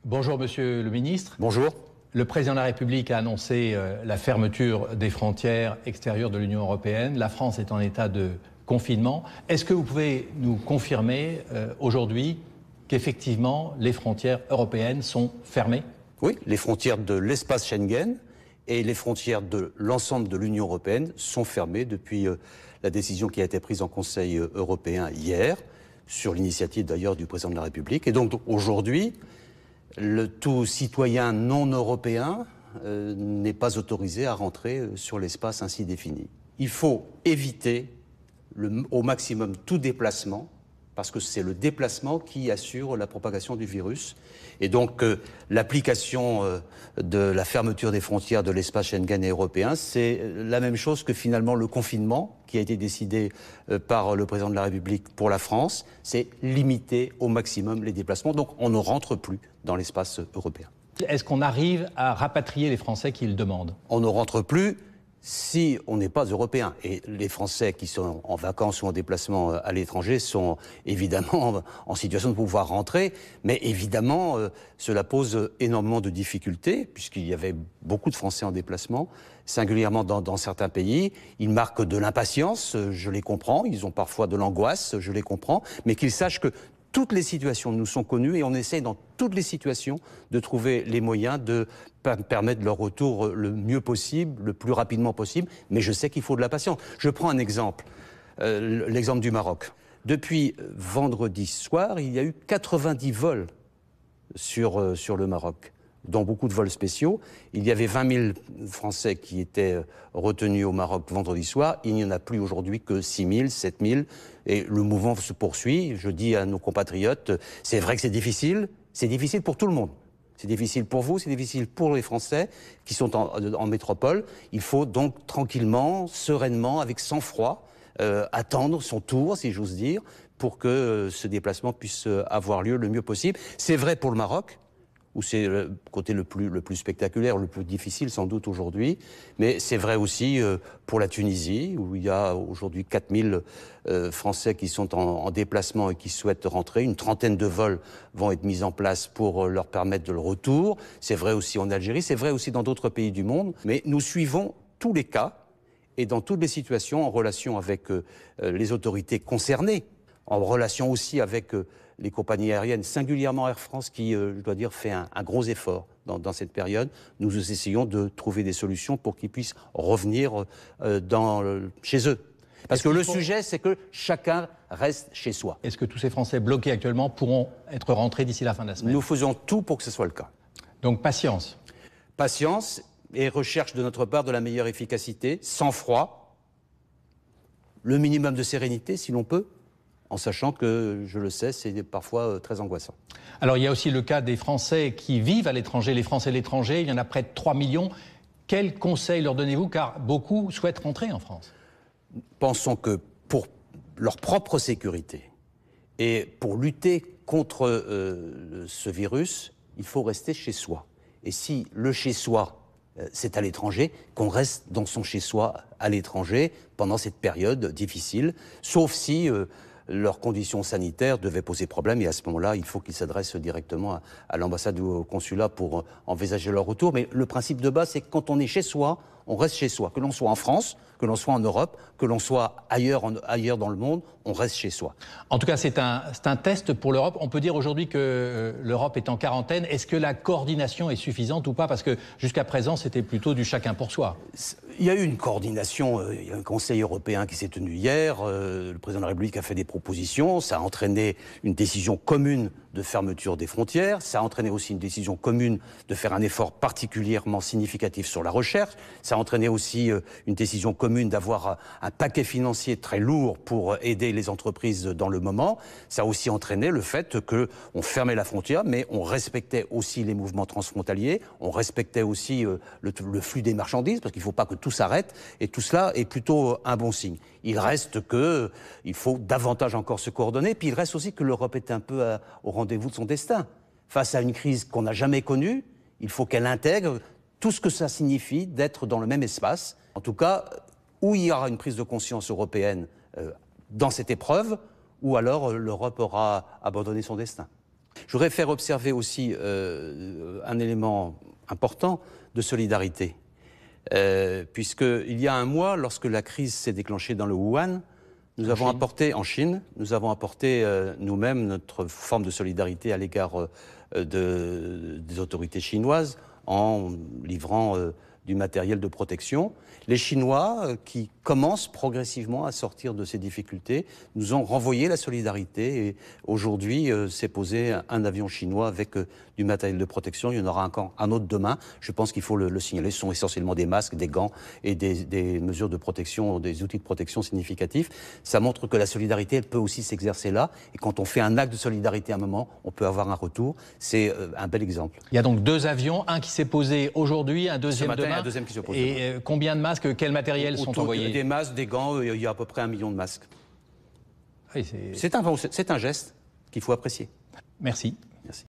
Bonjour Monsieur le Ministre. Bonjour. Le président de la République a annoncé la fermeture des frontières extérieures de l'Union européenne. La France est en état de confinement. Est-ce que vous pouvez nous confirmer aujourd'hui qu'effectivement les frontières européennes sont fermées? Oui, les frontières de l'espace Schengen et les frontières de l'ensemble de l'Union européenne sont fermées depuis la décision qui a été prise en Conseil européen hier, sur l'initiative d'ailleurs du président de la République. Et donc aujourd'hui, tout citoyen non européen n'est pas autorisé à rentrer sur l'espace ainsi défini. Il faut éviter au maximum tout déplacement, parce que c'est le déplacement qui assure la propagation du virus. Et donc l'application de la fermeture des frontières de l'espace Schengen et européen, c'est la même chose que finalement le confinement qui a été décidé par le président de la République pour la France, c'est limiter au maximum les déplacements. Donc on ne rentre plus dans l'espace européen. Est-ce qu'on arrive à rapatrier les Français qui le demandent? On ne rentre plus si on n'est pas européen. Et les Français qui sont en vacances ou en déplacement à l'étranger sont évidemment en situation de pouvoir rentrer, mais évidemment cela pose énormément de difficultés, puisqu'il y avait beaucoup de Français en déplacement, singulièrement dans certains pays. Ils marquent de l'impatience, je les comprends, ils ont parfois de l'angoisse, je les comprends, mais qu'ils sachent que toutes les situations nous sont connues et on essaie dans toutes les situations de trouver les moyens de permettre leur retour le mieux possible, le plus rapidement possible. Mais je sais qu'il faut de la patience. Je prends un exemple, l'exemple du Maroc. Depuis vendredi soir, il y a eu 90 vols sur le Maroc, dont beaucoup de vols spéciaux. Il y avait 20 000 Français qui étaient retenus au Maroc vendredi soir. Il n'y en a plus aujourd'hui que 6 000, 7 000. Et le mouvement se poursuit. Je dis à nos compatriotes, c'est vrai que c'est difficile pour tout le monde. C'est difficile pour vous, c'est difficile pour les Français qui sont en métropole. Il faut donc tranquillement, sereinement, avec sang-froid, attendre son tour, si j'ose dire, pour que ce déplacement puisse avoir lieu le mieux possible. C'est vrai pour le Maroc, où c'est le côté le plus spectaculaire, le plus difficile sans doute aujourd'hui. Mais c'est vrai aussi pour la Tunisie, où il y a aujourd'hui 4000 Français qui sont en déplacement et qui souhaitent rentrer. Une trentaine de vols vont être mis en place pour leur permettre de le retour. C'est vrai aussi en Algérie, c'est vrai aussi dans d'autres pays du monde. Mais nous suivons tous les cas et dans toutes les situations en relation avec les autorités concernées, en relation aussi avec les compagnies aériennes, singulièrement Air France, qui, je dois dire, fait un gros effort dans cette période. Nous essayons de trouver des solutions pour qu'ils puissent revenir chez eux. Parce que le sujet, c'est que chacun reste chez soi. Est-ce que tous ces Français bloqués actuellement pourront être rentrés d'ici la fin de la semaine? Nous faisons tout pour que ce soit le cas. Donc patience. Patience et recherche de notre part de la meilleure efficacité, sang-froid, le minimum de sérénité si l'on peut, en sachant que, je le sais, c'est parfois très angoissant. Alors il y a aussi le cas des Français qui vivent à l'étranger, les Français de l'étranger, il y en a près de 3 millions. Quels conseils leur donnez-vous, car beaucoup souhaitent rentrer en France? Pensons que pour leur propre sécurité et pour lutter contre ce virus, il faut rester chez soi. Et si le chez-soi, c'est à l'étranger, qu'on reste dans son chez-soi à l'étranger pendant cette période difficile, sauf si leurs conditions sanitaires devaient poser problème, et à ce moment-là, il faut qu'ils s'adressent directement à l'ambassade ou au consulat pour envisager leur retour. Mais le principe de base, c'est que quand on est chez soi, on reste chez soi. Que l'on soit en France, que l'on soit en Europe, que l'on soit ailleurs dans le monde, on reste chez soi. En tout cas, c'est un test pour l'Europe. On peut dire aujourd'hui que l'Europe est en quarantaine. Est-ce que la coordination est suffisante ou pas? Parce que jusqu'à présent, c'était plutôt du chacun pour soi. Il y a eu une coordination, il y a un Conseil européen qui s'est tenu hier, le président de la République a fait des propositions, ça a entraîné une décision commune de fermeture des frontières, ça a entraîné aussi une décision commune de faire un effort particulièrement significatif sur la recherche, ça a entraîné aussi une décision commune d'avoir un paquet financier très lourd pour aider les entreprises dans le moment, ça a aussi entraîné le fait qu'on fermait la frontière, mais on respectait aussi les mouvements transfrontaliers, on respectait aussi le flux des marchandises, parce qu'il ne faut pas que tout s'arrête, et tout cela est plutôt un bon signe. Il reste qu'il faut davantage encore se coordonner, puis il reste aussi que l'Europe est un peu au rendez-vous de son destin. Face à une crise qu'on n'a jamais connue, il faut qu'elle intègre tout ce que ça signifie d'être dans le même espace. En tout cas, où il y aura une prise de conscience européenne dans cette épreuve, ou alors l'Europe aura abandonné son destin. Je voudrais faire observer aussi un élément important de solidarité. Puisqu'il y a un mois, lorsque la crise s'est déclenchée dans le Wuhan, nous avons apporté en Chine, nous avons apporté nous-mêmes notre forme de solidarité à l'égard des autorités chinoises en livrant du matériel de protection. Les Chinois, qui commencent progressivement à sortir de ces difficultés, nous ont renvoyé la solidarité. Et aujourd'hui, s'est posé un avion chinois avec du matériel de protection. Il y en aura encore un autre demain. Je pense qu'il faut le signaler. Ce sont essentiellement des masques, des gants et des mesures de protection, des outils de protection significatifs. Ça montre que la solidarité, elle peut aussi s'exercer là. Et quand on fait un acte de solidarité à un moment, on peut avoir un retour. C'est un bel exemple. Il y a donc 2 avions, un qui s'est posé aujourd'hui, un deuxième Ce matin, demain. un deuxième qui se pose. Et combien de masques, quels matériels sont envoyés? Des masques, des gants, il y a à peu près 1 million de masques. Oui, C'est un geste qu'il faut apprécier. Merci.